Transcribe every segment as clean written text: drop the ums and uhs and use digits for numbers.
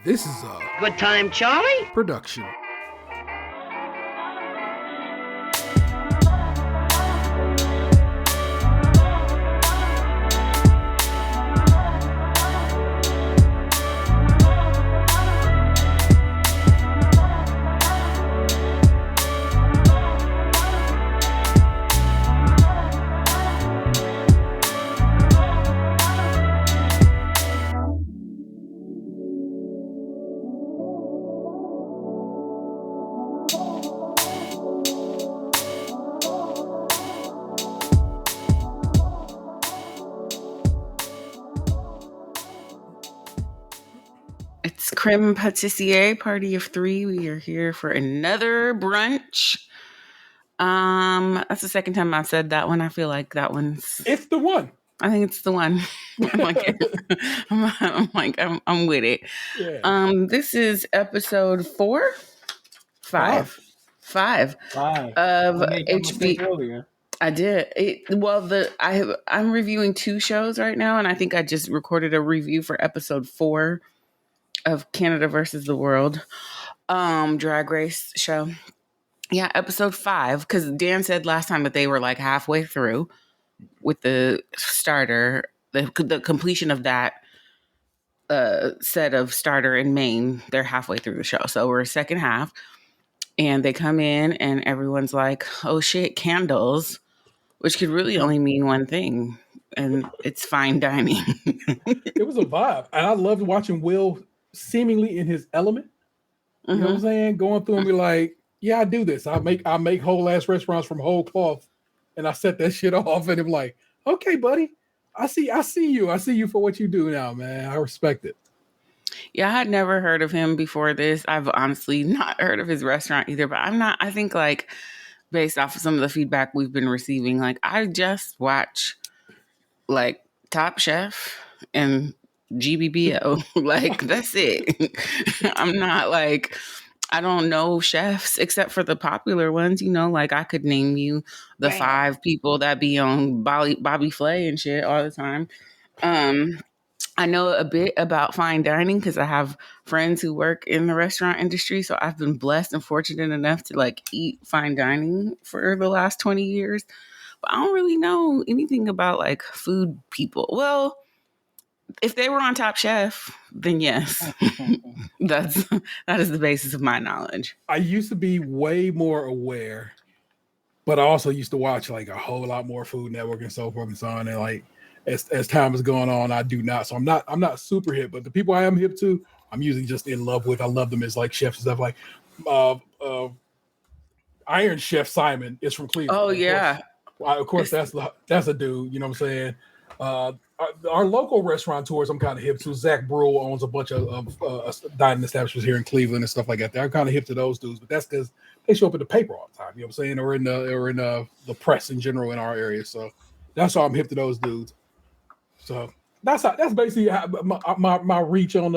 This is a Good time, Charlie? production. It's Creme Patissier, party of three. We are here for another brunch. That's the second time I've said that one. I feel like that one's. It's the one. I think it's the one. I'm with it. Yeah. This is episode 5 Five. of I made that mistake HB. earlier. I did. I'm reviewing 2 shows right now, and I think I just recorded a review for episode 4 of Canada versus the World drag race show. Yeah, episode 5, because Dan said last time that they were like halfway through with the starter, the completion of that set of starter in Maine. They're halfway through the show, so we're second half, and they come in and everyone's like, "Oh shit, candles," which could really only mean one thing, and it's fine dining. It was a vibe. And I loved watching Will seemingly in his element. You know what I'm saying? Going through and be like, yeah, I do this. I make whole ass restaurants from whole cloth. And I set that shit off and I'm like, okay, buddy. I see you. I see you for what you do now, man. I respect it. Yeah, I had never heard of him before this. I've honestly not heard of his restaurant either, but I think like based off of some of the feedback we've been receiving, like I just watch like Top Chef and GBBO. Like that's it. I'm not like, I don't know chefs except for the popular ones, like I could name you the 5 people that be on Bobby Flay and shit all the time. I know a bit about fine dining because I have friends who work in the restaurant industry. So I've been blessed and fortunate enough to like eat fine dining for the last 20 years. But I don't really know anything about like food people. Well, if they were on Top Chef, then yes, that is the basis of my knowledge. I used to be way more aware, but I also used to watch like a whole lot more Food Network and so forth and so on. And like as time is going on, I do not. So I'm not super hip, but the people I am hip to, I'm usually just in love with. I love them as like chefs and stuff. Like Iron Chef Simon is from Cleveland. Oh yeah. Of course, that's a dude. You know what I'm saying? Our local restaurateurs, I'm kind of hip to. Zach Brule owns a bunch of dining establishments here in Cleveland and stuff like that. I'm kind of hip to those dudes, but that's because they show up in the paper all the time. You know what I'm saying? Or in the press in general in our area. So that's why I'm hip to those dudes. So that's basically my reach on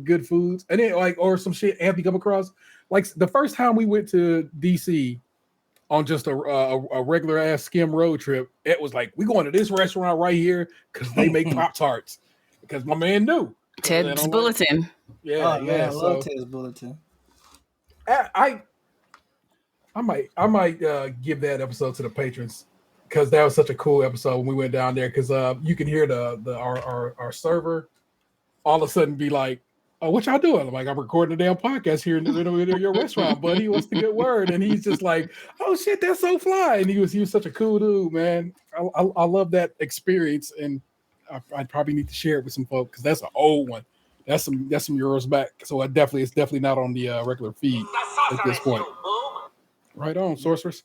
good foods, and then like or some shit Anthony come across. Like the first time we went to DC on just a regular ass skim road trip, it was like, we going to this restaurant right here because they make Pop-Tarts. Because my man knew. Ted's Bulletin. Like, yeah, I love Ted's Bulletin. I might give that episode to the patrons because that was such a cool episode when we went down there. Because you can hear our server all of a sudden be like, "Oh, what y'all doing?" I'm like, "I'm recording a damn podcast here in your restaurant, buddy. What's the good word?" And he's just like, "Oh shit, that's so fly." And he was such a cool dude, man. I love that experience, and I probably need to share it with some folks because that's an old one. That's some euros back. So it's definitely not on the regular feed at this point. Right on, sorceress.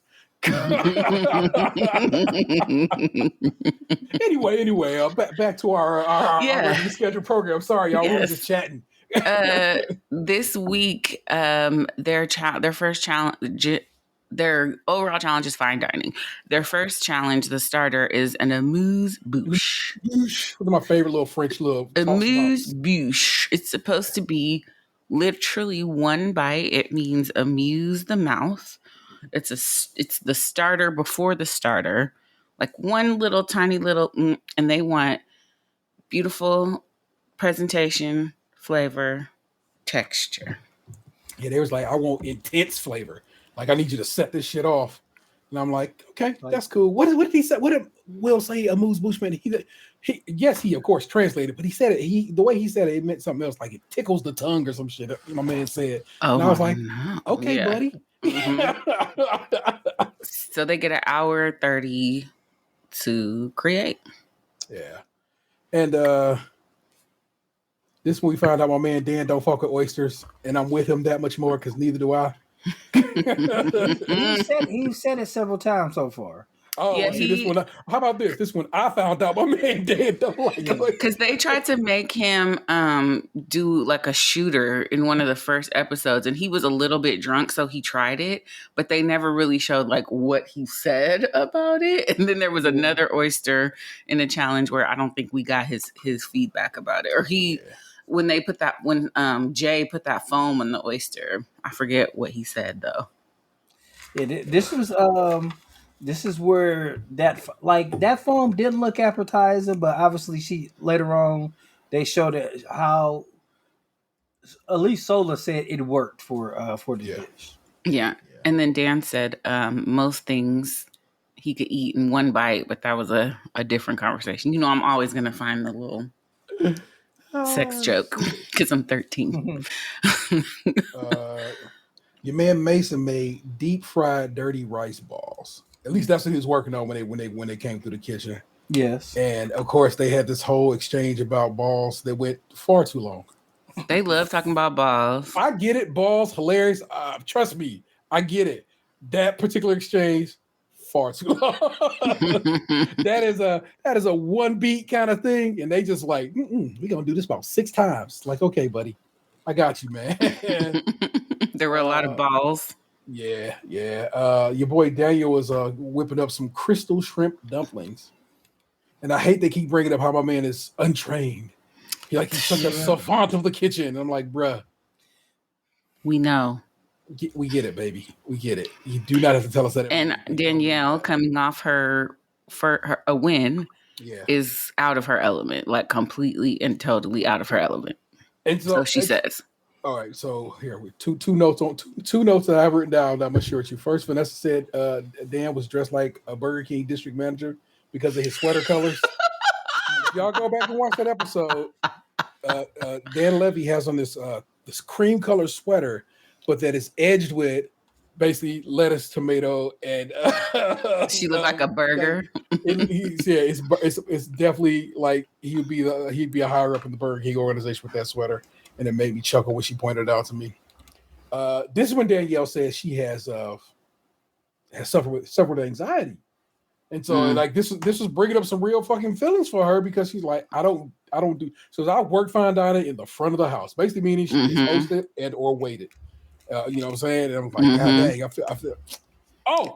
Anyway, back to our scheduled program. Sorry, y'all. We were just chatting. This week, their overall challenge is fine dining. Their first challenge, the starter, is an amuse-bouche. One of my favorite little French little amuse-bouche. It's supposed to be literally one bite. It means amuse the mouth. It's the starter before the starter, like one little tiny little, and they want beautiful presentation, flavor, texture. Yeah, they was like, I want intense flavor. Like, I need you to set this shit off. And I'm like, okay, that's cool. What did he say? What did Will say? Amuse Bushman. He of course translated, but he said it. The way he said it, it meant something else. Like it tickles the tongue or some shit. My man said, and I was like, okay, buddy. Mm-hmm. So they get an hour 30 to create. Yeah, and this when we found out my man Dan don't fuck with oysters, and I'm with him that much more because neither do I. He said it several times so far. Oh, yeah, see this one. How about this? This one I found out my man Dan don't like because they tried to make him do like a shooter in one of the first episodes, and he was a little bit drunk, so he tried it, but they never really showed like what he said about it. And then there was another oyster in a challenge where I don't think we got his feedback about it, or he. Yeah. When they put that, when Jay put that foam on the oyster, I forget what he said though. Yeah, this is where that foam didn't look appetizing, but obviously later on they showed it how at least Sola said it worked for the dish. Yeah, and then Dan said most things he could eat in one bite, but that was a different conversation. You know, I'm always gonna find the little. Sex joke because I'm 13. Your man Mason made deep fried dirty rice balls. At least that's what he was working on when they came through the kitchen. Yes, and of course they had this whole exchange about balls that went far too long. They love talking about balls. I get it, balls hilarious. Trust me, I get it. That particular exchange. Far too long. that is a one beat kind of thing, and they just like we're gonna do this about 6 times. Like, okay, buddy, I got you, man. There were a lot of balls. Yeah. Your boy Daniel was whipping up some crystal shrimp dumplings, and I hate they keep bringing up how my man is untrained. He's such a savant of the kitchen. I'm like, bruh, we know. We get it, baby. We get it. You do not have to tell us that. And Danielle, coming off her a win, is out of her element, like completely and totally out of her element. And so she says. All right, so here we two notes that I've written down that I'm gonna share with you. First, Vanessa said Dan was dressed like a Burger King district manager because of his sweater colors. If y'all go back and watch that episode, Dan Levy has on this cream color sweater, but that is edged with basically lettuce, tomato, and she looked like a burger. It's definitely like he'd be a higher up in the Burger King organization with that sweater, and it made me chuckle when she pointed it out to me. This is when Danielle says she has suffered with anxiety, and so like this was bringing up some real fucking feelings for her because she's like, I don't do. So I work fine dining in the front of the house, basically meaning she is hosted and or waited. You know what I'm saying? And I'm like, God dang, I feel. Oh,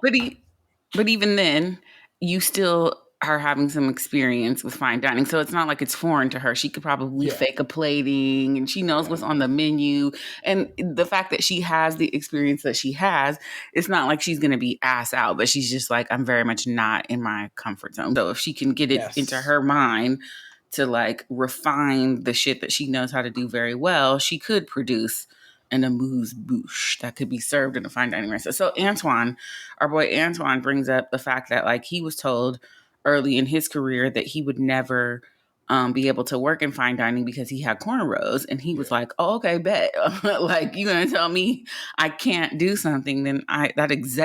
but even then, you still are having some experience with fine dining, so it's not like it's foreign to her. She could probably fake a plating, and she knows what's on the menu. And the fact that she has the experience that she has, it's not like she's going to be ass out. But she's just like, I'm very much not in my comfort zone. So if she can get it into her mind to like refine the shit that she knows how to do very well, she could produce an amuse-bouche that could be served in a fine dining restaurant. So Antoine, our boy Antoine, brings up the fact that like he was told early in his career that he would never be able to work in fine dining because he had cornrows, and he was like, "Oh, okay, bet." Like, you're gonna tell me I can't do something? Then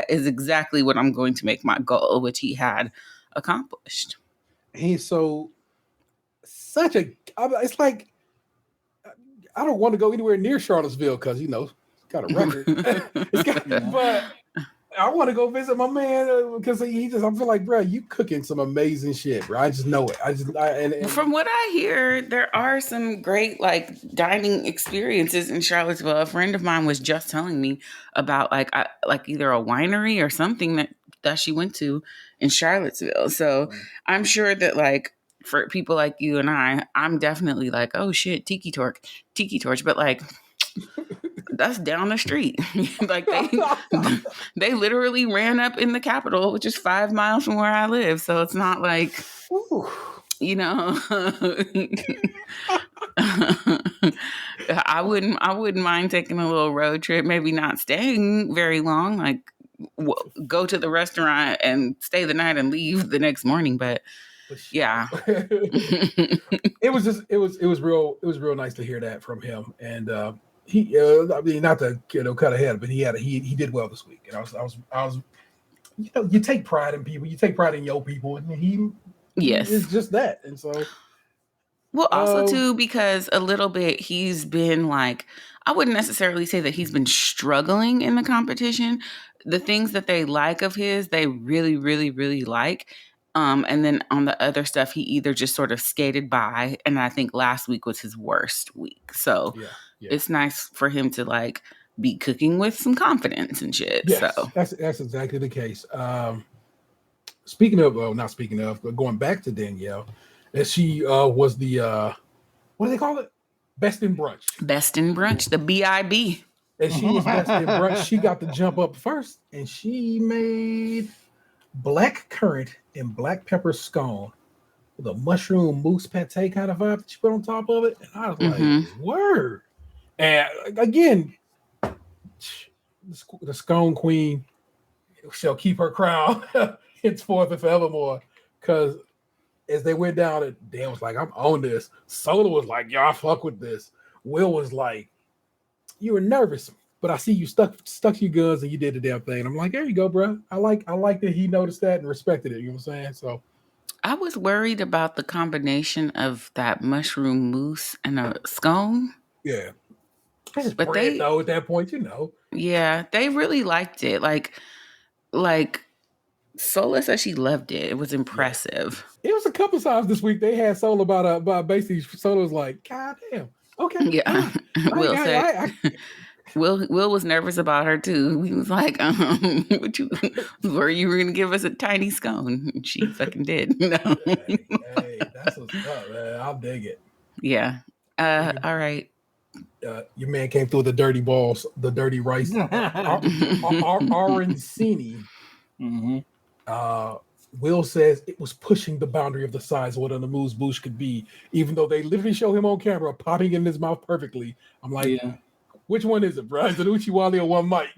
is exactly what I'm going to make my goal, which he had accomplished. He's such a. It's like, I don't want to go anywhere near Charlottesville because it's got a record. But I want to go visit my man because I feel like, bro, you cooking some amazing shit, bro. I just know it. And from what I hear, there are some great like dining experiences in Charlottesville. A friend of mine was just telling me about like either a winery or something that she went to in Charlottesville. So I'm sure that like, for people like you and I'm definitely like, oh shit, tiki torch, but like that's down the street. Like they literally ran up in the Capitol, which is 5 miles from where I live. So it's not like, I wouldn't mind taking a little road trip. Maybe not staying very long. Like go to the restaurant and stay the night and leave the next morning. But yeah, it was real nice to hear that from him. And he, I mean, not to cut ahead, but he did well this week. And I was you take pride in people, you take pride in your people, and he is just that. And so. Well, also too, because a little bit he's been like, I wouldn't necessarily say that he's been struggling in the competition. The things that they like of his, they really, really, really like. And then on the other stuff, he either just sort of skated by, and I think last week was his worst week. So it's nice for him to like be cooking with some confidence and shit. Yes, so that's exactly the case. Speaking of, but going back to Danielle. And she was the what do they call it? Best in brunch. Best in brunch, the BIB. And she was best in brunch. She got the jump up first, and she made black currant and black pepper scone with a mushroom mousse pate kind of vibe that she put on top of it. And I was like, word. And again, the scone queen shall keep her crown henceforth and forevermore, because as they went down, and Dan was like, I'm on this. Sola was like, yo, I fuck with this. Will was like, you were nervous, but I see you stuck to your guns and you did the damn thing. And I'm like, there you go, bro. I like that he noticed that and respected it. You know what I'm saying? So I was worried about the combination of that mushroom mousse and a scone. Yeah. But bread, though, at that point, Yeah, they really liked it. Like Sola said she loved it. It was impressive. Yeah. It was a couple times this week they had Sola about basically Sola was like, God damn. Okay. Yeah. Will said Will was nervous about her too. He was like, were you gonna give us a tiny scone? And she fucking did. No. Hey, that's what's up, man. I'll dig it. Yeah. All right. Your man came through the dirty balls, the dirty rice. Arancini. Will says it was pushing the boundary of the size of what an amuse bouche could be, even though they literally show him on camera popping in his mouth perfectly. I'm like, which one is it, bro? Is it Uchi Wally or one mic?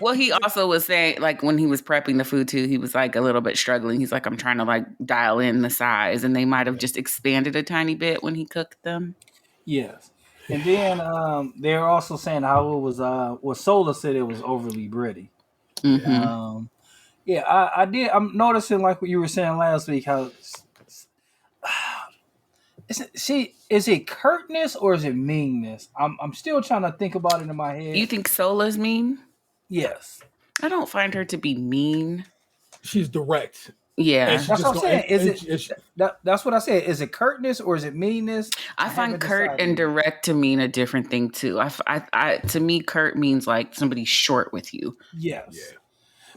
Well, he also was saying, like, when he was prepping the food too, he was like a little bit struggling. He's like, I'm trying to like dial in the size, and they might have just expanded a tiny bit when he cooked them. Yes. And then they're also saying how it was what Sola said it was overly bready. I did. I'm noticing, like what you were saying last week, how is it curtness or is it meanness? I'm still trying to think about it in my head. You think Sola's mean? Yes. I don't find her to be mean. She's direct. Yeah, that's what I'm saying. That's what I said. Is it curtness or is it meanness? I find curt and direct to mean a different thing too. I to me, curt means like somebody's short with you. Yes. Yeah.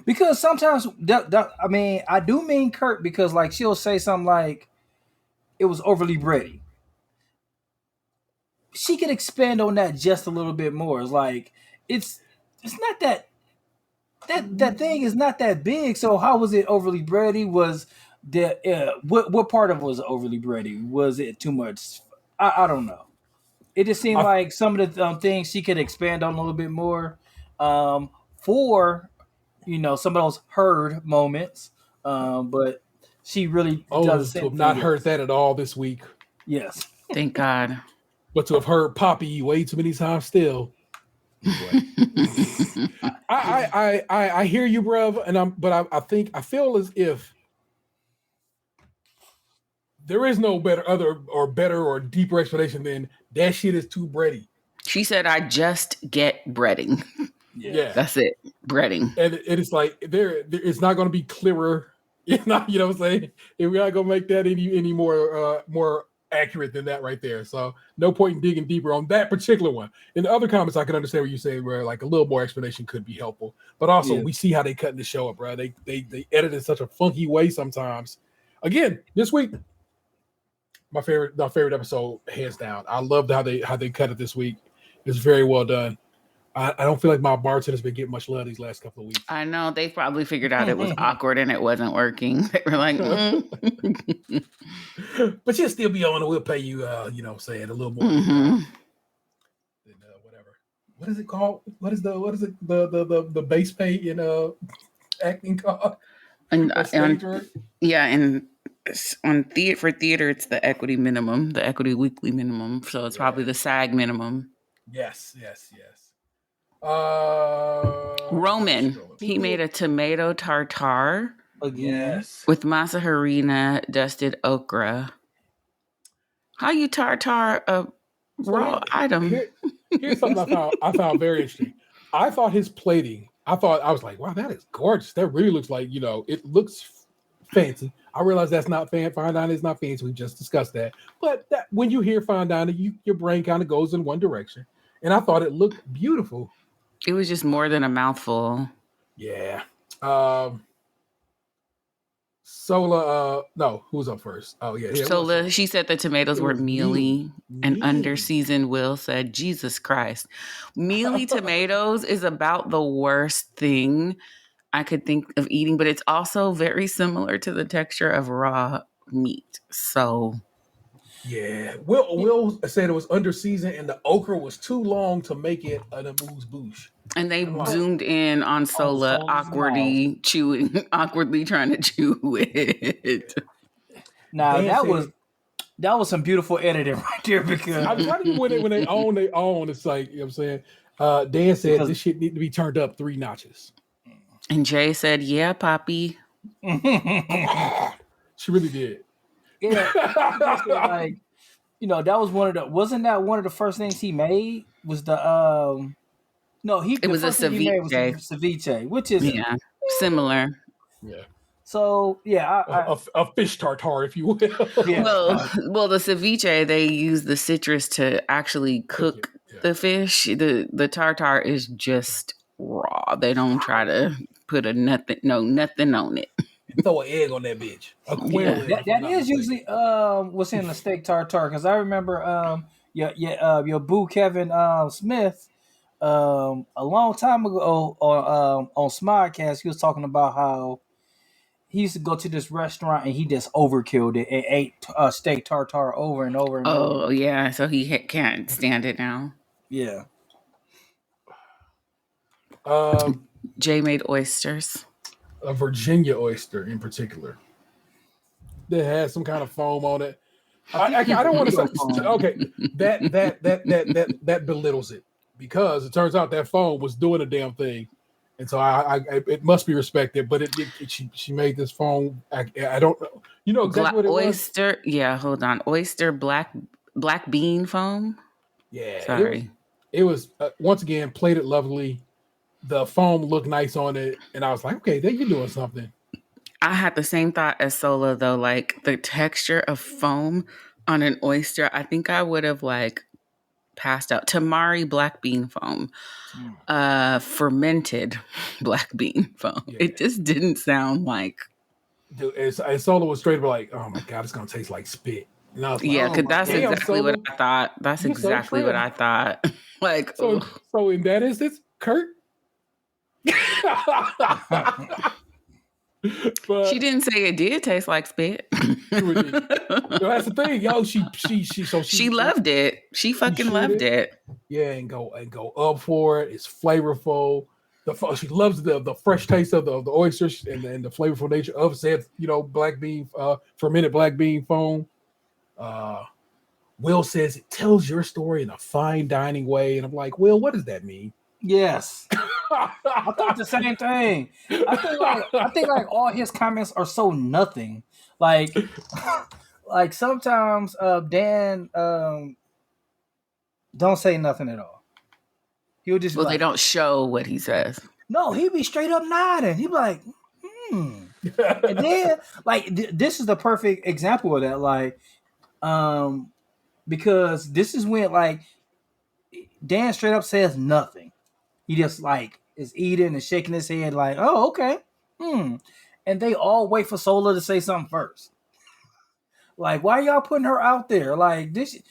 Because sometimes I mean, I do mean curt because like she'll say something like it was overly bready. She could expand on that just a little bit more. It's like it's not that thing is not that big. So how was it overly bready? Was what part of it was overly bready? Was it too much? I don't know. It just seemed like some of the things she could expand on a little bit more for some of those heard moments. But she really doesn't. To have not heard that at all this week. Yes, thank God. But to have heard Poppy way too many times still. I hear you, bruv, I feel as if there is no better or deeper explanation than that shit is too bready. She said, I just get breading. Yeah. That's it. Breading. And it is like there it's not going to be clearer. It's not, you know what I'm saying? We're not going to make that any more accurate than that right there. So no point in digging deeper on that particular one. In the other comments, I can understand what you say, where like a little more explanation could be helpful. But also we see how they cutting the show up, bro. They edit in such a funky way sometimes. Again, this week, my favorite episode, hands down. I loved how they cut it this week. It's very well done. I don't feel like my bartender's been getting much love these last couple of weeks. I know. They probably figured out it was awkward and it wasn't working. They were like, But you'll still be on and we'll pay you, say it a little more. what is it called? What is the base pay in acting called? And Stage work? yeah, and on for theater, it's the equity minimum, the equity weekly minimum. So it's probably the SAG minimum. Yes. Roman, he made a tomato tartare Again. with masa harina, dusted okra. How you tartare a raw item? Here's something I found very interesting. I thought his plating. I was like, wow, that is gorgeous. That really looks like, it looks fancy. I realize that's not fine dining is not fancy. We just discussed that. But when you hear fine dining, your brain kind of goes in one direction. And I thought it looked beautiful. It was just more than a mouthful. Yeah. Sola, no, who's up first? Oh, yeah. Sola, she said the tomatoes were mealy, and under-seasoned Will said, Jesus Christ. Mealy tomatoes is about the worst thing I could think of eating, but it's also very similar to the texture of raw meat. So... yeah. Will said it was under-seasoned and the okra was too long to make it an amuse-bouche. And they zoomed in on Sola awkwardly trying to chew it. Now that was some beautiful editing right there because I'm telling you when they own, it's like, you know what I'm saying? Dan said this shit need to be turned up 3 notches. And Jay said, yeah, Poppy. She really did. Yeah. Like, that was wasn't that one of the first things he made was the it was a ceviche, which is similar. Yeah. So a fish tartare, if you will. Yeah. Well, the ceviche they use the citrus to actually cook the fish. The tartare is just raw. They don't try to put nothing on it. Throw an egg on that bitch. That is usually what's in the steak tartare because I remember your boo Kevin Smith a long time ago on Smodcast he was talking about how he used to go to this restaurant and he just overkilled it and ate steak tartare over and over and over. Oh yeah, so he can't stand it now. Yeah. Jay made oysters. A Virginia oyster in particular that has some kind of foam on it. I don't want to say okay. That belittles it because it turns out that foam was doing a damn thing, and so I it must be respected. But she made this foam. I don't know. You know exactly what it oyster, was? Yeah, hold on. Oyster black bean foam. Yeah, sorry. It was once again plated lovely. The foam looked nice on it, and I was like, okay, you're doing something. I had the same thought as Sola, though. Like, the texture of foam on an oyster, I think I would have, passed out. Tamari black bean foam. Fermented black bean foam. Yeah. It just didn't sound like... Dude, and Sola was straight up like, oh, my God, it's going to taste like spit. And I was like, yeah, because that's exactly what I thought. That's exactly what I thought. So in that instance, Kurt... But she didn't say it did taste like spit. That's the thing, yo. She loved it. She fucking loved it. Yeah, and go up for it. It's flavorful. She loves the fresh taste of the oysters and the flavorful nature of said black bean fermented black bean foam. Will says it tells your story in a fine dining way, and I'm like, Will, what does that mean? Yes. I thought the same thing. I think all his comments are so nothing. Like sometimes Dan don't say nothing at all. He'll just they don't show what he says. No, he'd be straight up nodding. He'd be like, And then this is the perfect example of that. Because this is when Dan straight up says nothing. He just is eating and shaking his head oh, okay. And they all wait for Sola to say something first. Why are y'all putting her out there? This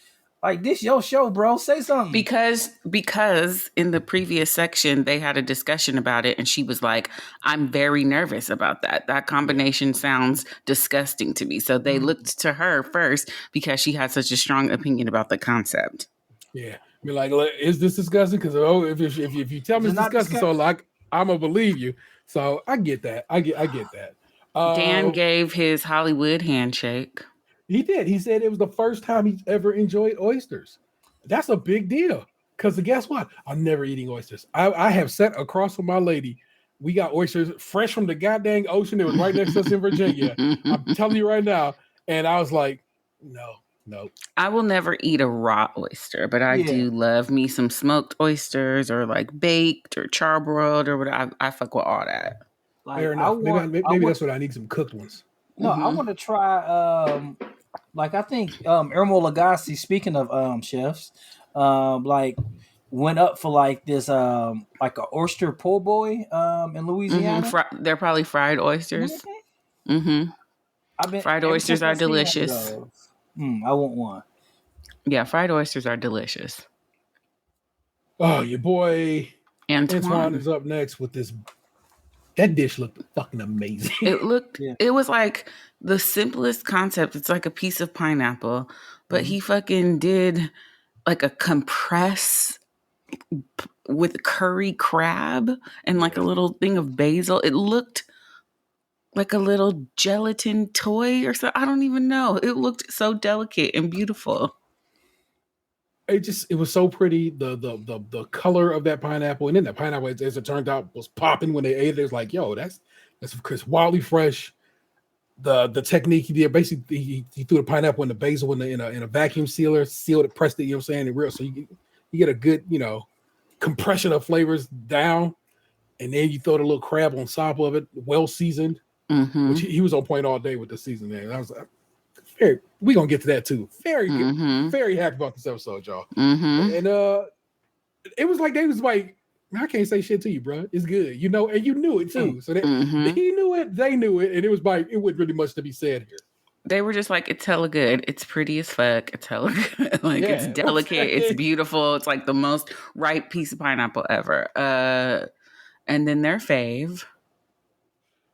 your show, bro. Say something. Because in the previous section, they had a discussion about it and she was like, I'm very nervous about that. That combination sounds disgusting to me. So they looked to her first because she had such a strong opinion about the concept. Yeah. Be like, is this disgusting? Because if you tell me it's disgusting, so like I'm gonna believe you. So I get that. I get that. Dan gave his Hollywood handshake. He did. He said it was the first time he's ever enjoyed oysters. That's a big deal. Because guess what? I'm never eating oysters. I have sat across from my lady. We got oysters fresh from the goddamn ocean. It was right next to us in Virginia. I'm telling you right now. And I was like, no. I will never eat a raw oyster, but I do love me some smoked oysters or like baked or charbroiled or whatever. I fuck with all that. Like, fair enough. Maybe that's what I need, some cooked ones. No, I want to try like I think Ermo Lagasse, speaking of chefs, like went up for like this like a oyster po' boy in Louisiana. They're probably fried oysters. Fried oysters are delicious. I want one. Yeah, fried oysters are delicious. Oh, your boy Antoine is up next with this. That dish looked fucking amazing. It was like the simplest concept. It's like a piece of pineapple, but he fucking did like a compress with curry crab and like a little thing of basil. It looked like a little gelatin toy or something. I don't even know. It looked so delicate and beautiful. It was so pretty. The color of that pineapple, and then that pineapple, as it turned out, was popping when they ate it. It was like, yo, that's wildly fresh. The technique he did, basically he threw the pineapple and the basil in a vacuum sealer, sealed it, pressed it. You know what I'm saying? And real, so you get a good compression of flavors down, and then you throw the little crab on top of it, well seasoned. Which he was on point all day with the seasoning. I was like, we're gonna get to that too. Very happy about this episode, y'all. And it was like they was like, I can't say shit to you, bro. It's good, and you knew it too. So that he knew it, they knew it, and it was like it wasn't really much to be said here. They were just like, it's hella good. It's pretty as fuck. It's hella good. It's delicate. It's beautiful. It's like the most ripe piece of pineapple ever. And then their fave.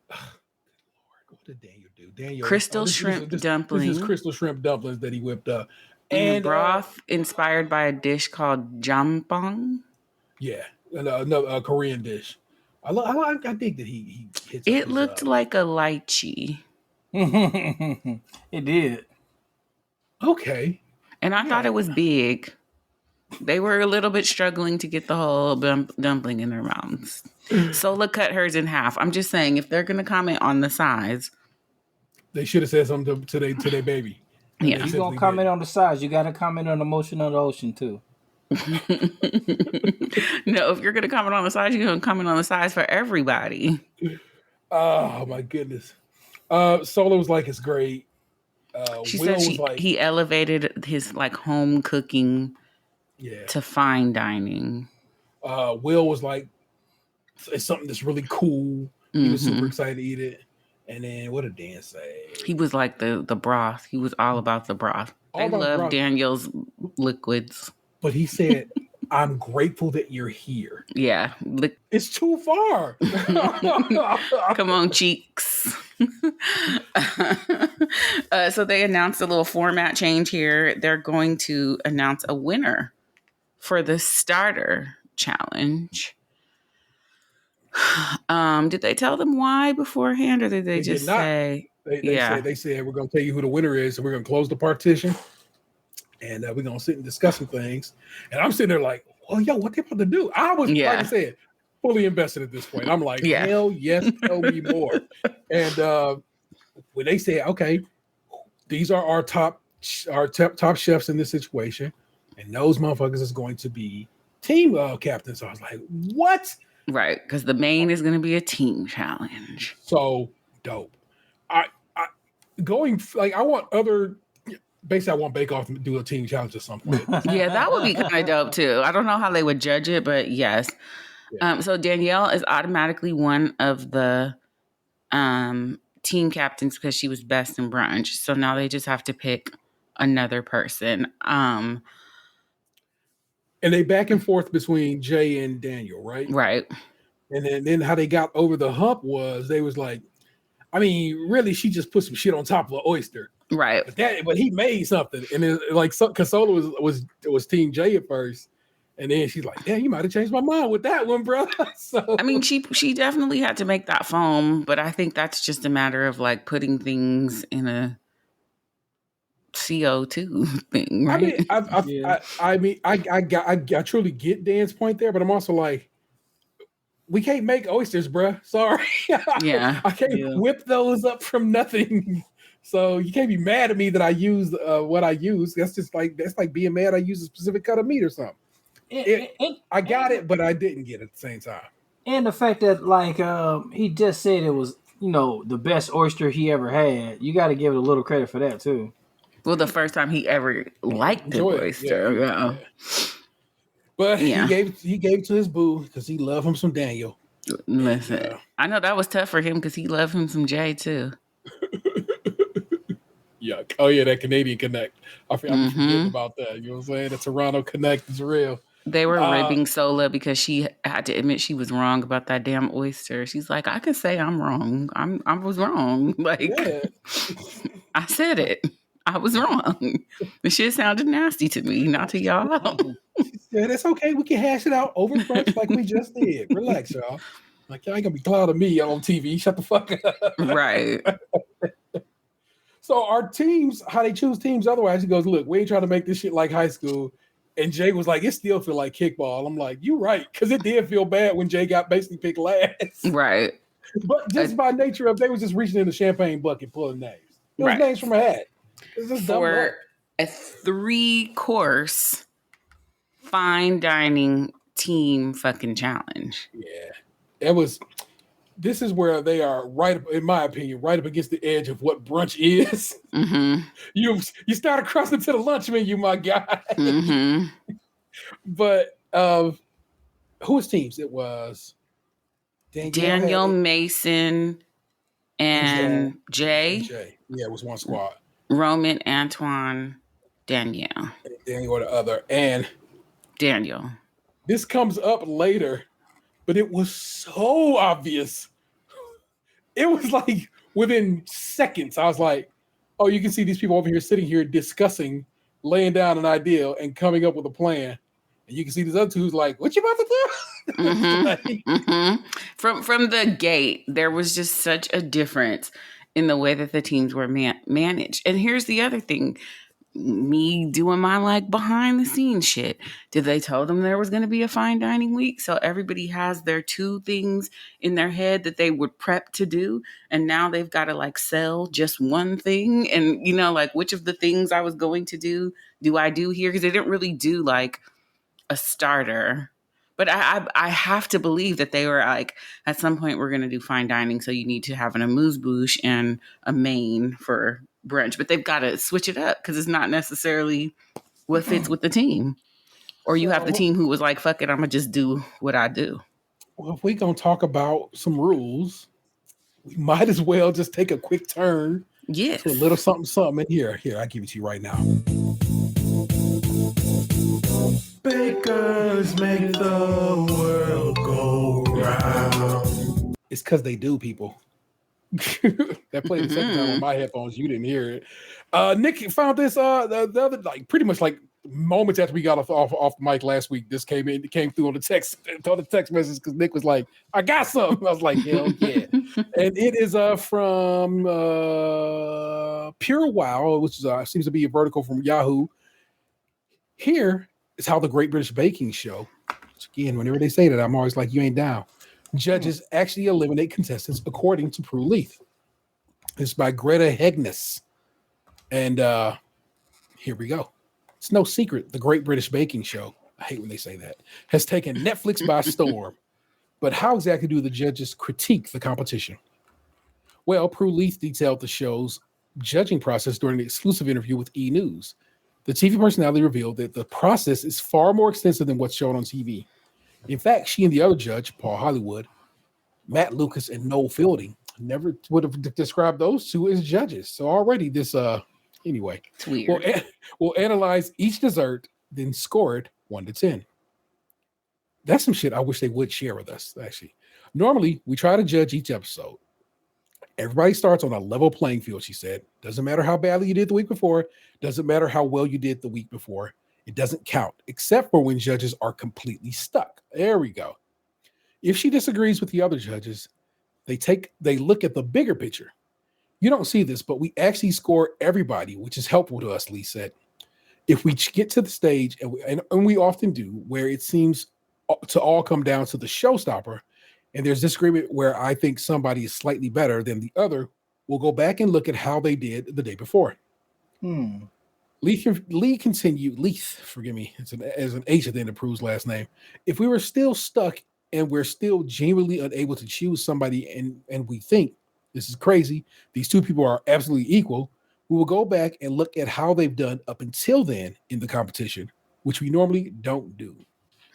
What did Daniel do? Daniel crystal shrimp dumplings. This is crystal shrimp dumplings that he whipped up. And a broth inspired by a dish called jampong. Yeah, a Korean dish. I think that he hits. It looked like a lychee. It did. Okay. And I thought it was big. They were a little bit struggling to get the whole dumpling in their mouths. Sola cut hers in half. I'm just saying, if they're going to comment on the size, they should have said something to their baby. Yeah, you're going to comment on the size. You got to comment on the motion of the ocean, too. No, if you're going to comment on the size, you're going to comment on the size for everybody. Oh, my goodness. Sola was like, it's great. She said he elevated his like home cooking to fine dining. Will was like, it's something that's really cool. He was super excited to eat it. And then what did Dan say? He was like the broth. He was all about the broth. I love Daniel's liquids. But he said, I'm grateful that you're here. Yeah. It's too far. Come on, cheeks. So they announced a little format change here. They're going to announce a winner for the starter challenge. Did they tell them why beforehand, or did they just say? They said we're going to tell you who the winner is, and we're going to close the partition, and we're going to sit and discuss some things. And I'm sitting there like, well, yo, what they about to do? I was, like I said, fully invested at this point. I'm like, hell yes, tell me more. And when they said, okay, these are our top chefs in this situation, and those motherfuckers is going to be team captains. So I was like, what? Right, because the main is going to be a team challenge. So dope. I want other. Basically, I want Bake Off to do a team challenge at some point. Yeah, that would be kind of dope too. I don't know how they would judge it, but yes. Yeah. So Danielle is automatically one of the team captains because she was best in brunch. So now they just have to pick another person. And they back and forth between Jay and Daniel, right? Right. And then how they got over the hump was they was like, I mean, really, she just put some shit on top of an oyster. Right. But he made something. And it, like, because Sola was Team Jay at first. And then she's like, "Yeah, you might have changed my mind with that one, bro." So I mean, she definitely had to make that foam, but I think that's just a matter of like putting things in a CO2 thing, I right? mean, Yeah. I truly get Dan's point there, but I'm also like, we can't make oysters, bro. Sorry, Yeah. I can't Yeah. whip those up from nothing. So you can't be mad at me that I used what I used. That's like being mad I used a specific cut of meat or something. I got it, but I didn't get it at the same time. And the fact that like he just said it was the best oyster he ever had. You got to give it a little credit for that too. Well, the first time he ever liked an Enjoy it, oyster. Yeah. But Yeah. he gave it to his boo because he loved him some Daniel. Listen, I know that was tough for him because he loved him some Jay too. Yuck. Oh yeah, that Canadian connect. I'm forgetting about that. You know what I'm saying? The Toronto connect is real. They were ribbing Sola because she had to admit she was wrong about that damn oyster. She's like, I can say I'm wrong. I was wrong. Like, Yeah. I said it. I was wrong. The shit sounded nasty to me, not to y'all. Yeah, that's okay. We can hash it out over brunch like we just did. Relax, y'all. Like, y'all ain't gonna be clouding me on TV. Shut the fuck up. Right. So our teams, how they choose teams otherwise, he goes, look, we ain't trying to make this shit like high school. And Jay was like, it still feel like kickball. I'm like, you're right, because it did feel bad when Jay got basically picked last. Right. But just by nature of, they was just reaching in the champagne bucket pulling names. It was names from a hat. It's just for a 3-course fine dining team fucking challenge. Yeah. This is where they are right, in my opinion, right up against the edge of what brunch is. Mm-hmm. You started crossing to the lunch menu, my guy. Mm-hmm. But whose teams? It was Daniel Mason and Jay. Yeah, it was one squad. Roman, Antoine, Danielle. Daniel or the other. And Daniel. This comes up later, but it was so obvious. It was like within seconds, I was like, oh, you can see these people over here sitting here discussing, laying down an idea and coming up with a plan. And you can see these other two who's like, what you about to do? Mm-hmm. From the gate, there was just such a difference in the way that the teams were managed. And here's the other thing. Me doing my like behind the scenes shit. Did they tell them there was going to be a fine dining week? So everybody has their 2 things in their head that they would prep to do. And now they've got to like sell just one thing. And like which of the things I was going to do I do here? Because they didn't really do like a starter. But I have to believe that they were like, at some point we're going to do fine dining. So you need to have an amuse-bouche and a main for brunch. But they've got to switch it up because it's not necessarily what fits with the team. Or you have the team who was like, fuck it, I'm going to just do what I do. Well, if we're going to talk about some rules, we might as well just take a quick turn to a little something in here. Here, I give it to you right now. Bakers make the world go round. It's because they do, people. That played the second time on my headphones. You didn't hear it. Nick found this the other, like, pretty much like moments after we got off the mic last week. This came through on the text message because Nick was like, I got something. I was like, hell yeah. And it is from Pure Wow, which is seems to be a vertical from Yahoo. Here is how the Great British Baking Show, which again, whenever they say that, I'm always like, you ain't down. Judges actually eliminate contestants according to Prue Leith. It's by Greta Hegnes. And here we go. It's no secret the Great British Baking Show, I hate when they say that, has taken Netflix by storm. But how exactly do the judges critique the competition? Well, Prue Leith detailed the show's judging process during an exclusive interview with E! News. The TV personality revealed that the process is far more extensive than what's shown on TV. In fact, she and the other judge, Paul Hollywood, Matt Lucas, and Noel Fielding, never would have described those two as judges. So already this, anyway. It's weird. We'll analyze each dessert, then score it 1 to 10. That's some shit I wish they would share with us, actually. Normally, we try to judge each episode. Everybody starts on a level playing field, she said. Doesn't matter how badly you did the week before. Doesn't matter how well you did the week before. It doesn't count, except for when judges are completely stuck. There we go. If she disagrees with the other judges, they look at the bigger picture. You don't see this, but we actually score everybody, which is helpful to us, Lee said. If we get to the stage, and we often do, where it seems to all come down to the showstopper, and there's disagreement where I think somebody is slightly better than the other, we'll go back and look at how they did the day before. Lee continued, Leith, forgive me, as an H at the end of Prue's last name. If we were still stuck and we're still genuinely unable to choose somebody and we think, this is crazy, these two people are absolutely equal, we will go back and look at how they've done up until then in the competition, which we normally don't do.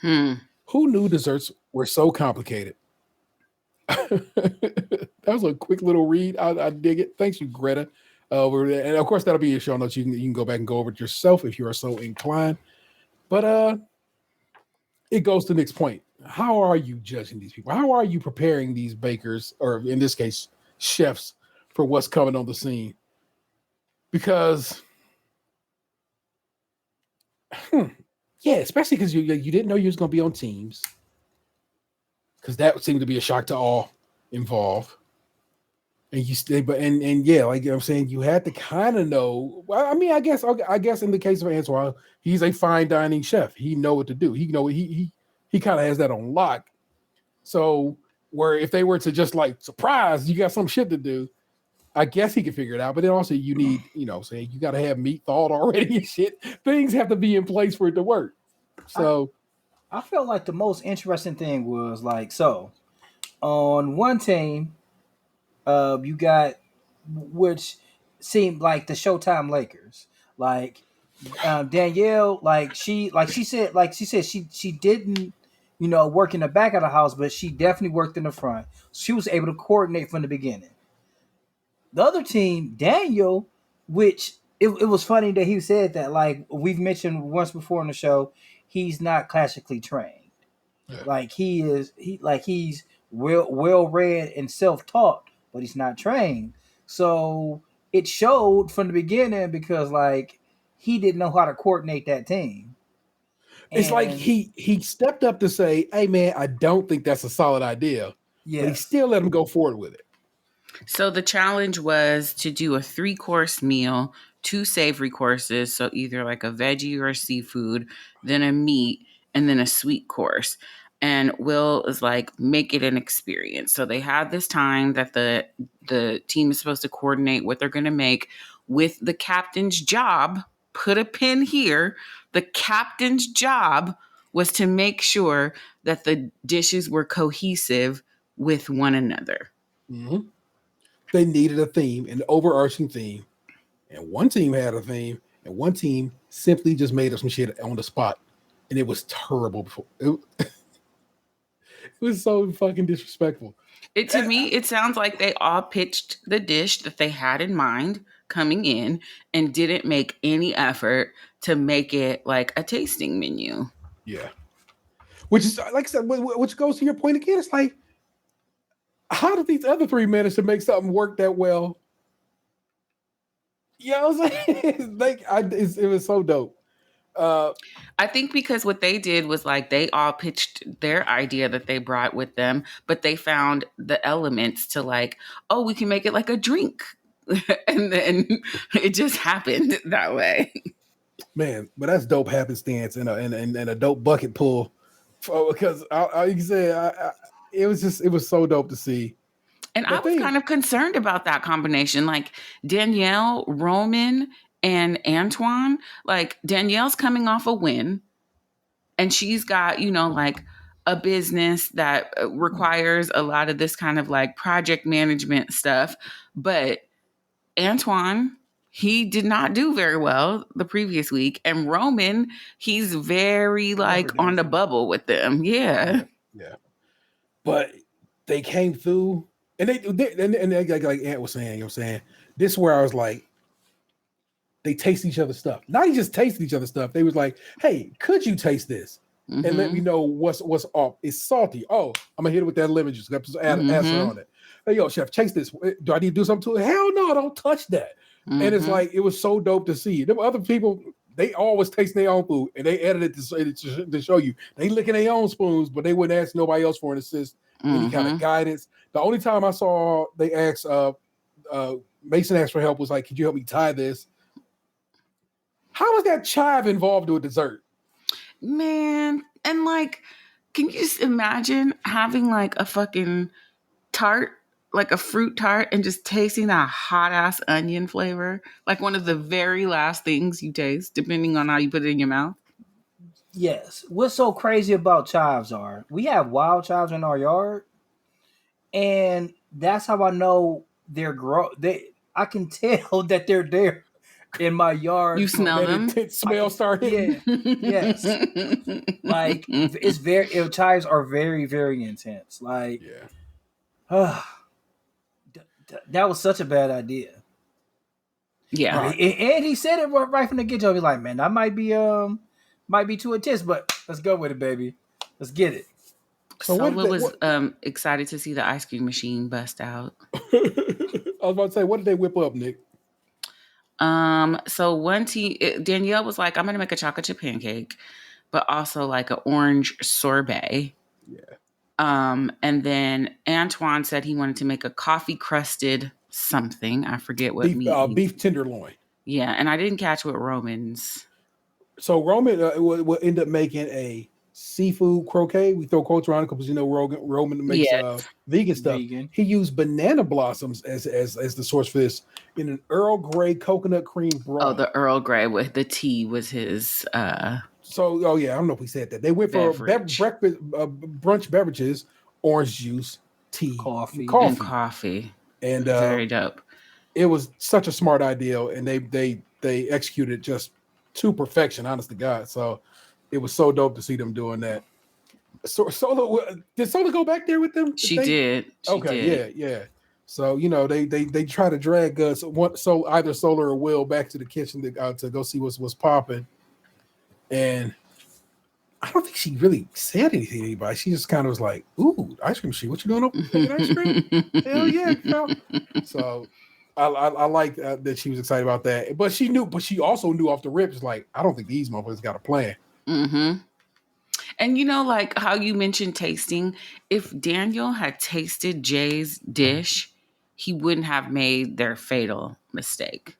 Who knew desserts were so complicated? That was a quick little read. I dig it. Thanks you, Greta. And of course, that'll be your show notes. You can go back and go over it yourself if you are so inclined. But it goes to the next point. How are you judging these people? How are you preparing these bakers, or in this case, chefs, for what's coming on the scene? Because, yeah, especially because you didn't know you was going to be on teams. Because that seemed to be a shock to all involved. And you stay, but yeah, like I'm saying, you had to kind of know. Well, I mean, I guess in the case of Antoine, he's a fine dining chef. He know what to do. He kind of has that on lock. So where if they were to just like surprise, you got some shit to do, I guess he could figure it out. But then also you need, saying you got to have meat thawed already and shit. Things have to be in place for it to work. So I felt like the most interesting thing was like, so on one team, you got, which seemed like the Showtime Lakers, like Danielle, she said she didn't, work in the back of the house, but she definitely worked in the front. She was able to coordinate from the beginning. The other team, Daniel, which it was funny that he said that, like we've mentioned once before in the show, he's not classically trained. Yeah. Like he's well read and self-taught, but he's not trained. So it showed from the beginning because like he didn't know how to coordinate that team. It's like he stepped up to say, "Hey man, I don't think that's a solid idea." Yes. But he still let him go forward with it. So the challenge was to do a 3-course meal, 2 savory courses, so either like a veggie or a seafood, then a meat, and then a sweet course. And Will is like, make it an experience. So they had this time that the team is supposed to coordinate what they're going to make, with the captain's job. Put a pin here. The captain's job was to make sure that the dishes were cohesive with one another. Mm-hmm. They needed a theme, an overarching theme. And one team had a theme, and one team simply just made up some shit on the spot. And it was terrible before. It was so fucking disrespectful. To me, it sounds like they all pitched the dish that they had in mind coming in and didn't make any effort to make it like a tasting menu. Yeah. Which is, like I said, which goes to your point again. It's like, how did these other 3 manage to make something work that well? You know what I'm saying? It was so dope. I think because what they did was like they all pitched their idea that they brought with them, but they found the elements to like, oh, we can make it like a drink. And then it just happened that way. Man, but that's dope happenstance and a dope bucket pull. Because like you said, it was so dope to see. And I was kind of concerned about that combination. Like Danielle, Roman, and Antoine. Like Danielle's coming off a win. And she's got, like a business that requires a lot of this kind of like project management stuff. But Antoine, he did not do very well the previous week. And Roman, he's very like on the bubble with them. Yeah. Yeah. But they came through and they like Ant was saying, this is where I was like, they taste each other's stuff. Not just tasting each other's stuff. They was like, hey, could you taste this? Mm-hmm. And let me know what's off. It's salty. Oh, I'm gonna hit it with that lemon juice. Add on it. Hey, yo, chef, taste this. Do I need to do something to it? Hell no, don't touch that. Mm-hmm. And it's like, it was so dope to see. There were other people, they always taste their own food, and they edited to show you they licking their own spoons, but they wouldn't ask nobody else for an assist, any kind of guidance. The only time I saw they asked Mason asked for help was like, "Could you help me tie this?" How was that chive involved with dessert? Man, and like, can you just imagine having like a fucking tart, like a fruit tart, and just tasting that hot ass onion flavor, like one of the very last things you taste, depending on how you put it in your mouth? Yes. What's so crazy about chives are we have wild chives in our yard, and that's how I know they're I can tell that they're there in my yard. You smell them? Smell start hitting. Yeah. Yes. Like it's chives are very, very intense. Like, that was such a bad idea. Yeah. And he said it right from the get-go. He's like, man, that might be too intense, but let's go with it, baby. Let's get it. So Sola was excited to see the ice cream machine bust out. I was about to say, what did they whip up, Nick? So Danielle was like, I'm gonna make a chocolate chip pancake, but also like an orange sorbet. Yeah. And then Antoine said he wanted to make a coffee crusted something. I forget what beef tenderloin. Yeah, and I didn't catch what Roman's. So Roman will end up making a seafood croquet. We throw quotes around it because Roman makes vegan stuff. He used banana blossoms as the source for this in an Earl Grey coconut cream broth. Oh, the Earl Grey with the tea was his. I don't know if we said that. They went for breakfast brunch beverages, orange juice, tea, coffee, and very dope. It was such a smart idea, and they executed just to perfection. Honest to God, so. It was so dope to see them doing that. So did Sola go back there with them? She did. Yeah. So they try to drag us either Sola or Will back to the kitchen to go see what's popping, and I don't think she really said anything to anybody. She just kind of was like, "Ooh, ice cream machine, what you doing up making ice cream? Hell yeah!" So I like that she was excited about that, but she also knew off the rip. It's like, I don't think these motherfuckers got a plan. Mm-hmm. And like how you mentioned tasting, if Daniel had tasted Jay's dish, he wouldn't have made their fatal mistake.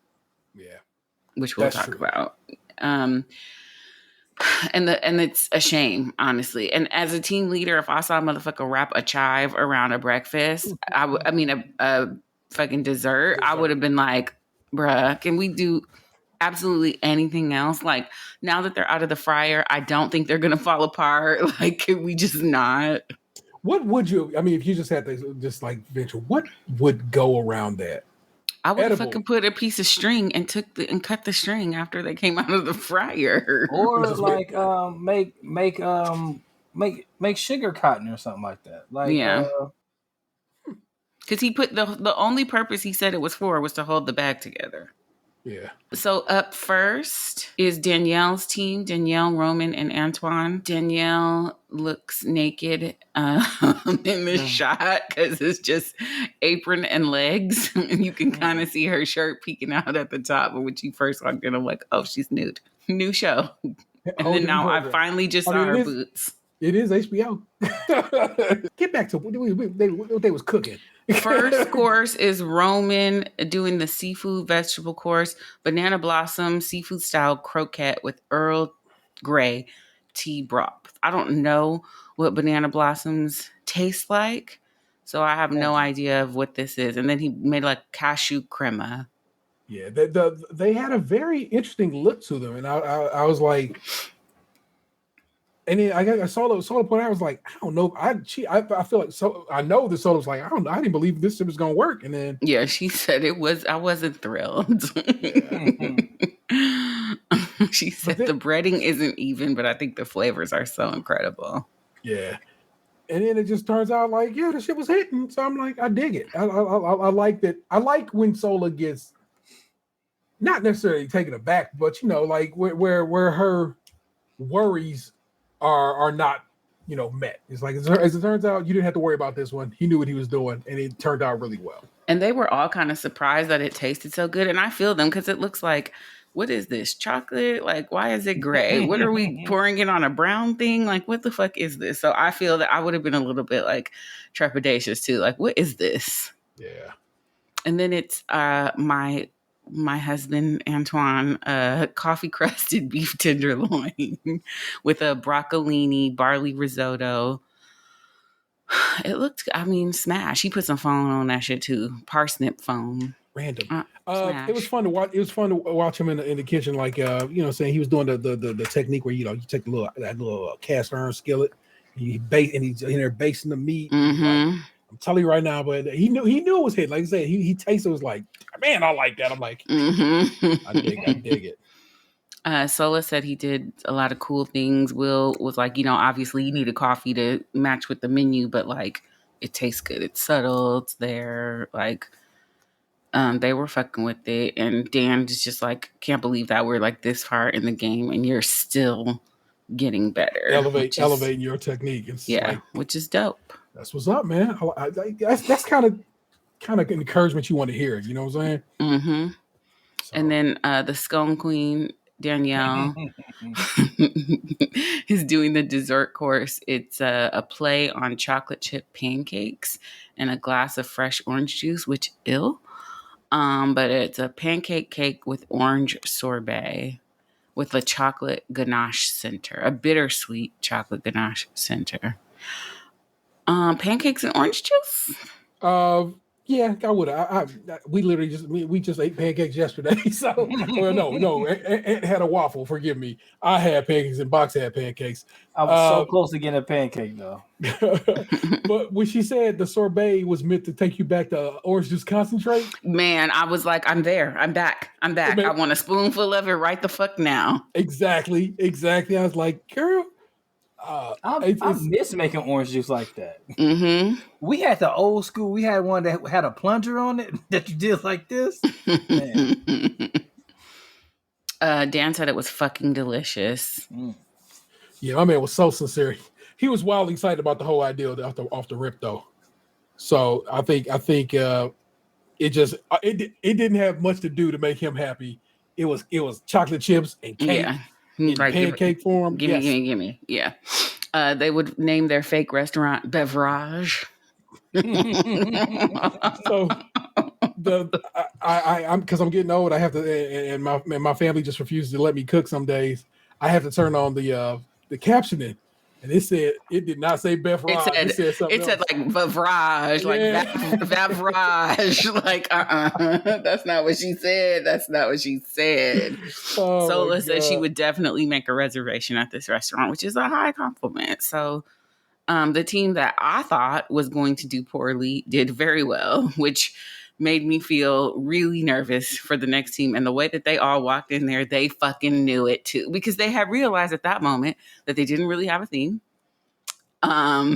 Yeah. Which we'll talk about. And it's a shame, honestly. And as a team leader, if I saw a motherfucker wrap a chive around a breakfast, a fucking dessert, I would have been like, bruh, can we do absolutely anything else? Like, now that they're out of the fryer, I don't think they're gonna fall apart. Like, can we just not? What would you? I mean, if you just had to just like venture, what would go around that? I would have fucking put a piece of string and cut the string after they came out of the fryer, or like make sugar cotton or something like that. Like, yeah. Because he put the only purpose he said it was for was to hold the bag together. Yeah. So up first is Danielle's team, Danielle, Roman, and Antoine. Danielle looks naked in this shot because it's just apron and legs. And you can kind of see her shirt peeking out at the top. But when she first walked in, I'm like, oh, she's nude. New show. And then now I finally just saw her boots. It is HBO. Get back to what they was cooking. First course is Roman doing the seafood vegetable course, banana blossom seafood style croquette with Earl Grey tea broth. I don't know what banana blossoms taste like, so I have no idea of what this is. And then he made like cashew crema. Yeah, they had a very interesting look to them, and I was like. And then I saw the point. I was like, I don't know. I feel like I know the Sola was like, I don't know. I didn't believe this was gonna work. And then she said it was. I wasn't thrilled. She said the breading isn't even, but I think the flavors are so incredible. Yeah. And then it just turns out like, the shit was hitting. So I'm like, I dig it. I like that. I like when Sola gets not necessarily taken aback, but like where her worries are not, met. It's like, as it turns out, you didn't have to worry about this one. He knew what he was doing, and it turned out really well. And they were all kind of surprised that it tasted so good. And I feel them because it looks like what is this? Chocolate? Like, why is it gray? What are we pouring it on a brown thing? Like, what the fuck is this? So I feel that I would have been a little bit like trepidatious too. Like, what is this? Yeah. And then it's my husband Antoine coffee crusted beef tenderloin with a broccolini barley risotto. It looked, I mean, smash. He put some foam on that shit too. Parsnip foam. Random. It was fun to watch. It was fun to watch him in the kitchen, like saying he was doing the technique where you take that little cast iron skillet, and he's in there basting the meat. Mm-hmm. Like, I'm telling you right now, but he knew it was hit. Like I said, he tasted, was like, man, I like that. I'm like, I dig it. Sola said he did a lot of cool things. Will was like, obviously you need a coffee to match with the menu, but like it tastes good. It's subtle. It's there. Like, they were fucking with it. And Dan is just like, can't believe that we're like this far in the game and you're still getting better. Elevating your technique. It's which is dope. That's what's up, man. That's kind of encouragement you want to hear. You know what I'm saying? Mm-hmm. So. And then the Scone Queen, Danielle, is doing the dessert course. It's a play on chocolate chip pancakes and a glass of fresh orange juice, which but it's a pancake cake with orange sorbet with a chocolate ganache center, a bittersweet chocolate ganache center. Pancakes and orange juice? Yeah, I would. We literally we just ate pancakes yesterday. So, well, no, it had a waffle. Forgive me. I had pancakes and Box had pancakes. I was so close to getting a pancake though. But when she said the sorbet was meant to take you back to orange juice concentrate, man, I was like, I'm there. I'm back. Man, I want a spoonful of it right the fuck now. Exactly. I was like, girl. I miss making orange juice like that. Mm-hmm. We had the old school. We had one that had a plunger on it that you did like this. Man. Dan said it was fucking delicious. Yeah, my man was so sincere. He was wildly excited about the whole idea off the rip, though. So I think it didn't have much to do to make him happy. It was chocolate chips and cake. Yeah. In pancake form. Gimme. Yeah. They would name their fake restaurant Beverage. So I'm because I'm getting old. I have to, and my family just refuses to let me cook some days. I have to turn on the captioning. And it did not say beverage. It said like beverage, like beverage. Like, that's not what she said. Oh, Sola said she would definitely make a reservation at this restaurant, which is a high compliment. So the team that I thought was going to do poorly did very well, which made me feel really nervous for the next team. And the way that they all walked in there, they fucking knew it too, because they had realized at that moment that they didn't really have a theme. They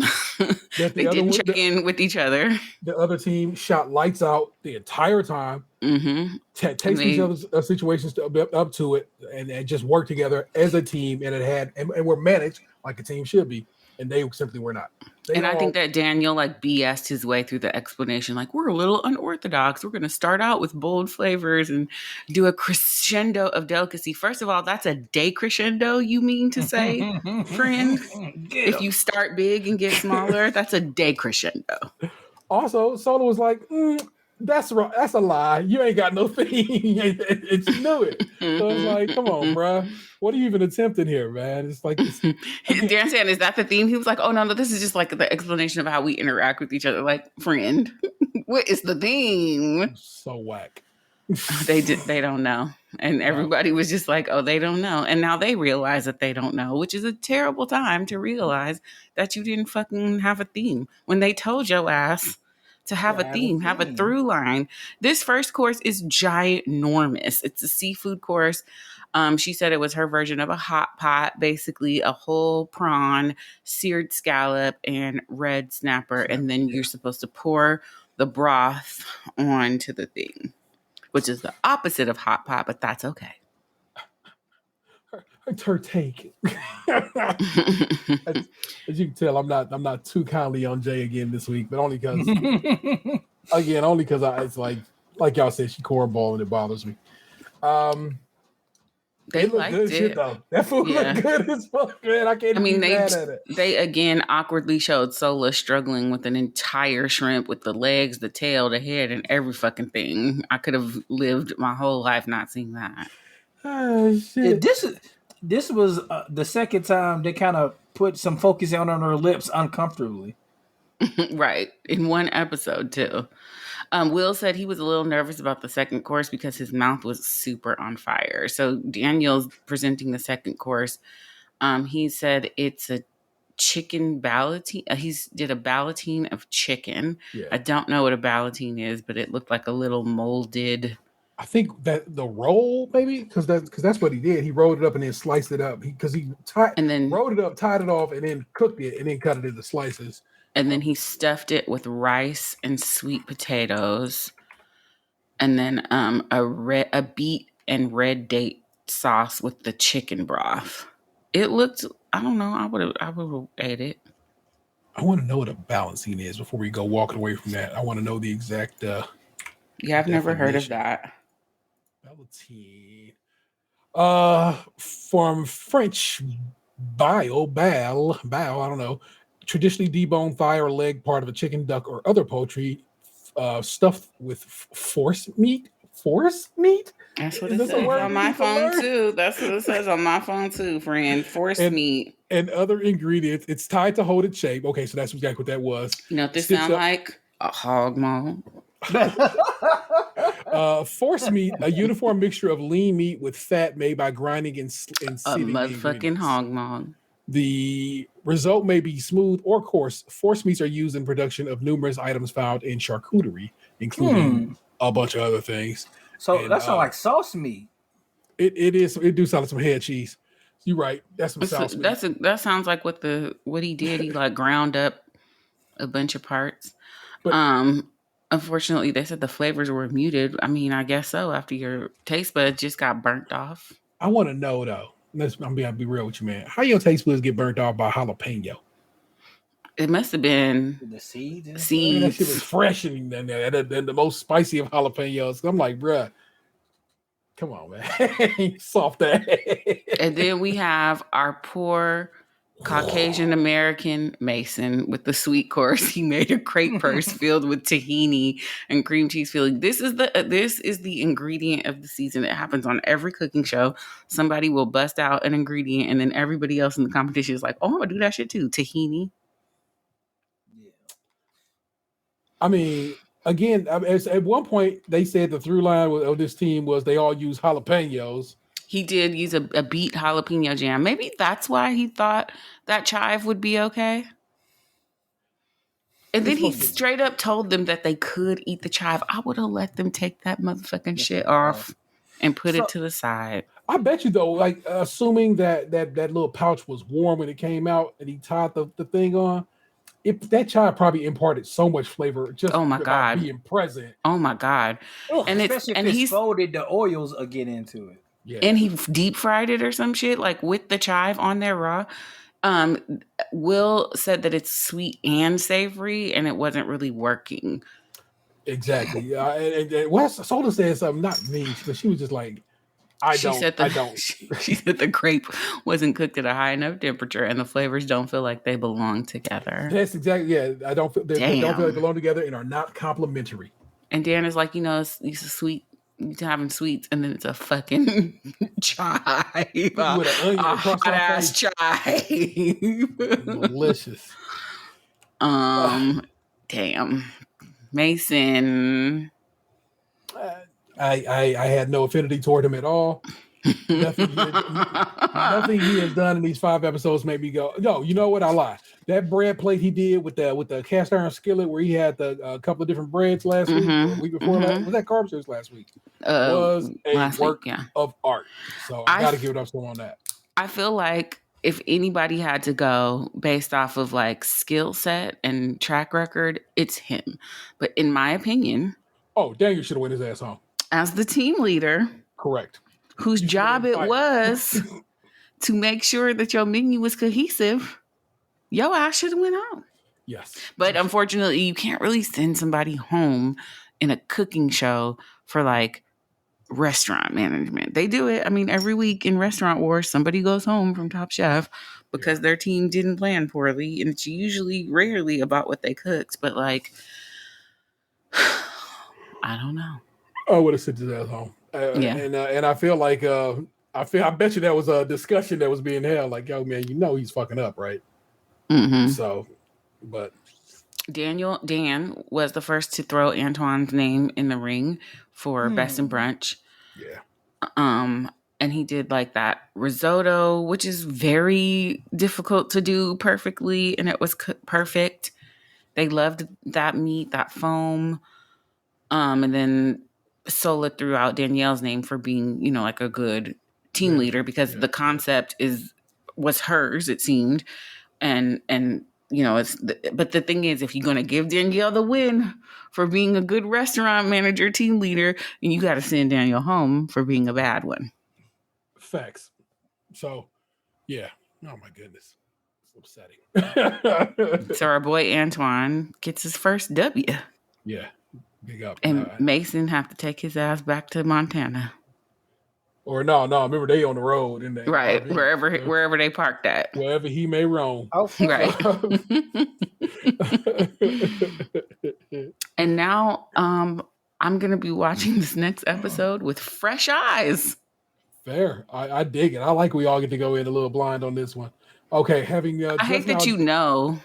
didn't check in with each other. The other team shot lights out the entire time. Mm-hmm. Takes each other's situations up to it, and just work together as a team. And were managed like a team should be. And they simply were not. I think that Daniel BS'd his way through the explanation. Like, we're a little unorthodox. We're going to start out with bold flavors and do a crescendo of delicacy. First of all, that's a decrescendo, you mean to say, friend? If you start big and get smaller, that's a decrescendo. Also, Sola was like, that's right. That's a lie. You ain't got no thing. And she knew it. So it's like, come on, bro. What are you even attempting here, man? It's like Dan saying, is that the theme? He was like, oh no, this is just like the explanation of how we interact with each other. Like, friend, what is the theme? So whack. They don't know. And everybody was just like, oh, they don't know. And now they realize that they don't know, which is a terrible time to realize that you didn't fucking have a theme when they told your ass to have a theme, have a through line. This first course is ginormous. It's a seafood course. She said it was her version of a hot pot, basically a whole prawn, seared scallop, and red snapper. And then you're supposed to pour the broth onto the thing, which is the opposite of hot pot, but that's okay. It's her take. As you can tell, I'm not too kindly on Jay again this week, but only because it's like y'all said, she cornballing, it bothers me. They It looked liked good as shit it. though. That food Yeah. looked good as fuck, man. I can't I mean, be mad at it. they again awkwardly showed Sola struggling with an entire shrimp with the legs, the tail, the head, and every fucking thing. I could have lived my whole life not seeing that. Oh Yeah, shit. this was the second time they kind of put some focus on her lips uncomfortably. Right. In one episode, too. Will said he was a little nervous about the second course because his mouth was super on fire. So Daniel's presenting the second course. He said it's a chicken ballotine. He's did a ballotine of chicken. Yeah. I don't know what a ballotine is, but it looked like a little molded. I think that the roll, maybe, because that's what he did. He rolled it up and then sliced it up. He And then rolled it up, tied it off, and then cooked it, and then cut it into slices. And then he stuffed it with rice and sweet potatoes, and then a beet and red date sauce with the chicken broth. It looked, I don't know, I would have ate it. I want to know what a balancing is before we go walking away from that. I want to know the exact. Yeah, I've never heard of that. Ballotine. From French, bile, I don't know. Traditionally deboned thigh or leg part of a chicken, duck, or other poultry, stuffed with force meat. Force meat? That's what it says on my phone too. That's what it says on my phone too, friend. Force meat and other ingredients. It's tied to hold its shape. Okay, so that's exactly what that was. You know what this sounds like? A hog maw. Force meat, a uniform mixture of lean meat with fat made by grinding and seeding a motherfucking hog maw. The result may be smooth or coarse. Force meats are used in production of numerous items found in charcuterie, including a bunch of other things. So that sounds like sauce meat. It is. It do sound like some head cheese. You're right. That's some sauce meat. That sounds like what he did. He like ground up a bunch of parts. But, unfortunately, they said the flavors were muted. I mean, I guess so. After your taste buds just got burnt off. I want to know though. I'll be real with you, man. How your taste buds get burnt off by jalapeno? It must have been the seeds. That shit was fresh and the most spicy of jalapenos. I'm like, bruh, come on, man. Soft ass. And then we have our poor Caucasian American Mason with the sweet course. He made a crepe purse filled with tahini and cream cheese filling. This is the ingredient of the season. It happens on every cooking show. Somebody will bust out an ingredient, and then everybody else in the competition is like, "Oh, I'm gonna do that shit too." Tahini. Yeah. I mean, again, at one point they said the through line of this team was they all use jalapenos. He did use a beet jalapeno jam. Maybe that's why he thought that chive would be okay. And then he straight up told them that they could eat the chive. I would have let them take that motherfucking shit off and put it to the side. I bet you though, like assuming that little pouch was warm when it came out and he tied the thing on, that chive probably imparted so much flavor just by being present. Oh my God. And especially if it's folded, the oils will get into it. Yeah. And he deep fried it or some shit, like with the chive on there raw. Will said that it's sweet and savory, and it wasn't really working. Exactly. And West Soda said something, not me, but she was just like, I don't. She said the grape wasn't cooked at a high enough temperature, and the flavors don't feel like they belong together. That's exactly. Yeah, they don't feel like they belong together and are not complementary. And Dan is like, it's a sweet. Having sweets, and then it's a fucking chive. With an onion across hot ass chive. Delicious. Damn. Mason. I had no affinity toward him at all. Nothing he has done in these 5 episodes made me go, no, you know what? I lie. That bread plate he did with the cast iron skillet where he had a couple of different breads last week, or week before last, was that Carb Series last week? Was a work of art. So I got to give it up to him on that. I feel like if anybody had to go based off of like skill set and track record, it's him. But in my opinion, Daniel should have went his ass home as the team leader. Correct. Whose job it was to make sure that your menu was cohesive. Your ass should have went out. Yes. But unfortunately, you can't really send somebody home in a cooking show for like restaurant management. They do it. I mean, every week in Restaurant Wars, somebody goes home from Top Chef because their team didn't plan poorly, and it's usually rarely about what they cooked, but like, I don't know. I would have sent his ass home. And I feel like I bet you that was a discussion that was being held. Like, yo, man, he's fucking up, right? Mm-hmm. So, but Dan was the first to throw Antoine's name in the ring for Best in Brunch. Yeah. And he did like that risotto, which is very difficult to do perfectly, and it was perfect. They loved that meat, that foam. And then Sola threw out Danielle's name for being, like a good team leader because the concept was hers, it seemed. And but the thing is, if you're going to give Danielle the win for being a good restaurant manager, team leader, then you got to send Danielle home for being a bad one. Facts. So, yeah. Oh my goodness. It's upsetting. So our boy Antoine gets his first W. Yeah. Big up. And Mason have to take his ass back to Montana. Or no, remember they on the road in the right, wherever they parked at. Wherever he may roam. Okay. Right. And now I'm gonna be watching this next episode with fresh eyes. Fair. I dig it. I like we all get to go in a little blind on this one. Okay, having I hate that the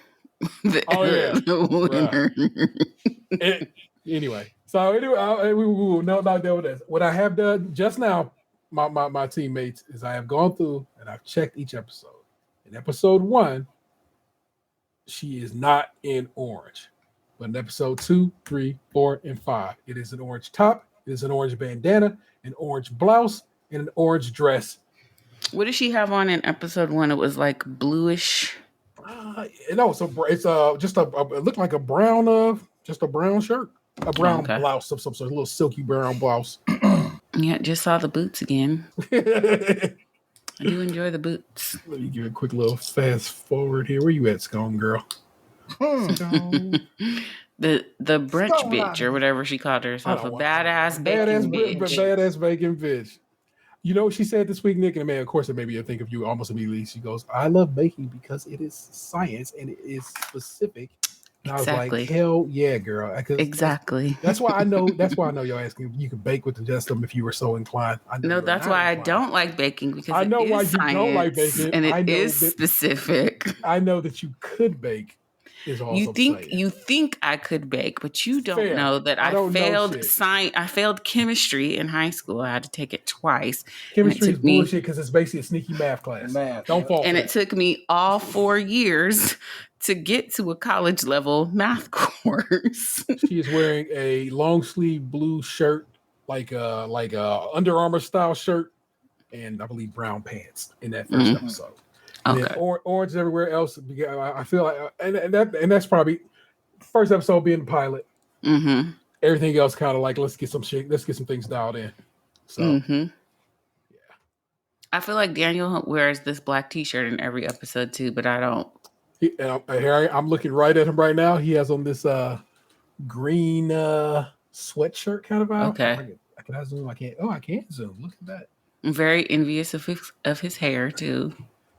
winner. Anyway, so we will not deal with this. What I have done just now, my teammates, is I have gone through and I've checked each episode. In episode 1, she is not in orange, but in episode 2, 3, 4, and 5, it is an orange top, it is an orange bandana, an orange blouse, and an orange dress. What did she have on in episode 1? It was like bluish. No, so it's just it looked like a brown just a brown shirt. A brown blouse of some sort, a little silky brown blouse. Yeah, just saw the boots again. I do enjoy the boots. Let me give you a quick little fast forward here. Where you at, Scone Girl? Scone. The brunch Scone bitch or whatever she called herself, a badass bacon bitch. Badass bacon bitch. You know what she said this week, Nick? And man, of course, it made me think of you almost immediately. She goes, "I love baking because it is science and it is specific." And I was like, hell yeah, girl. Exactly. That's why I know you're asking if you could bake with the Justin if you were so inclined. No, that's why I don't like baking because I know why you don't like baking. And it is specific. I know that you could bake. You think I could bake, but you don't know that I failed science. I failed chemistry in high school. I had to take it twice. Chemistry is bullshit because it's basically a sneaky math class. Don't fall. And it took me all 4 years to get to a college level math course. She is wearing a long sleeve blue shirt, like a Under Armour style shirt, and I believe brown pants in that first episode. And then orange everywhere else. I feel like, and that's probably first episode being the pilot. Mm-hmm. Everything else kind of like let's get some things dialed in. So, yeah. I feel like Daniel wears this black T-shirt in every episode too, but I don't. I'm looking right at him right now. He has on this green sweatshirt kind of vibe. Okay. Can I zoom? I can't. Oh, I can't zoom. Look at that. I'm very envious of his hair too.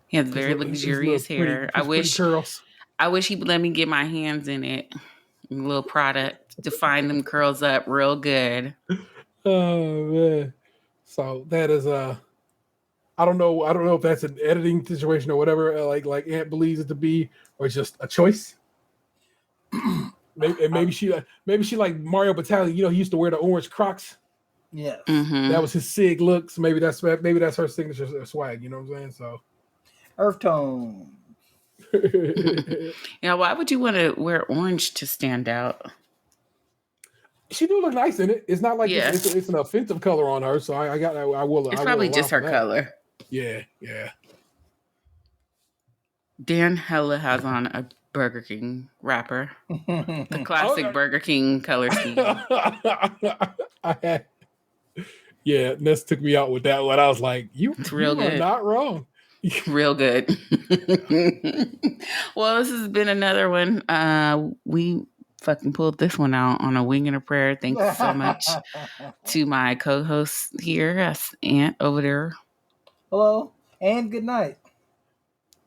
He has very luxurious hair. I wish he would let me get my hands in it. A little product to find them curls up real good. Oh man. So that is I don't know if that's an editing situation or whatever, like Aunt believes it to be, or it's just a choice. maybe she like Mario Batali. You know, he used to wear the orange Crocs. Yeah, that was his sig look. So maybe that's her signature swag. You know what I'm saying? So. Earth tone. Yeah, why would you want to wear orange to stand out? She do look nice in it. It's not like it's an offensive color on her, so I will. It's probably just her color. Yeah. Dan hella has on a Burger King wrapper, the classic Burger King color scheme. Yeah, Ness took me out with that one. I was like, "You are not wrong." Real good. Well, this has been another one. We fucking pulled this one out on a wing and a prayer. Thanks so much to my co-host here, that's Aunt over there. Hello, and good night.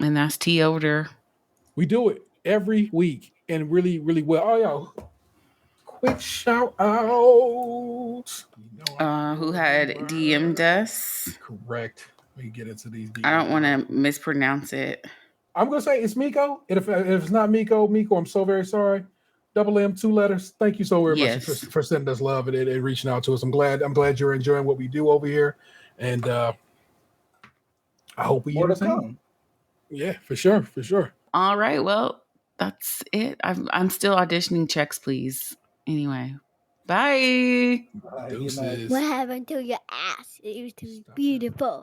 And that's T over there. We do it every week and really, really well. Oh, y'all. Quick shout out. Who had DM'd us? Correct. Let me get into these DMs. I don't want to mispronounce it. I'm going to say it's Miko. And if it's not Miko, I'm so very sorry. Double M, 2 letters. Thank you so very much for sending us love and reaching out to us. I'm glad you're enjoying what we do over here. And I hope we More to come. Yeah, for sure. All right. Well, that's it. I'm still auditioning Checks, Please. Anyway, bye. Deuces. What happened to your ass? It used to be beautiful.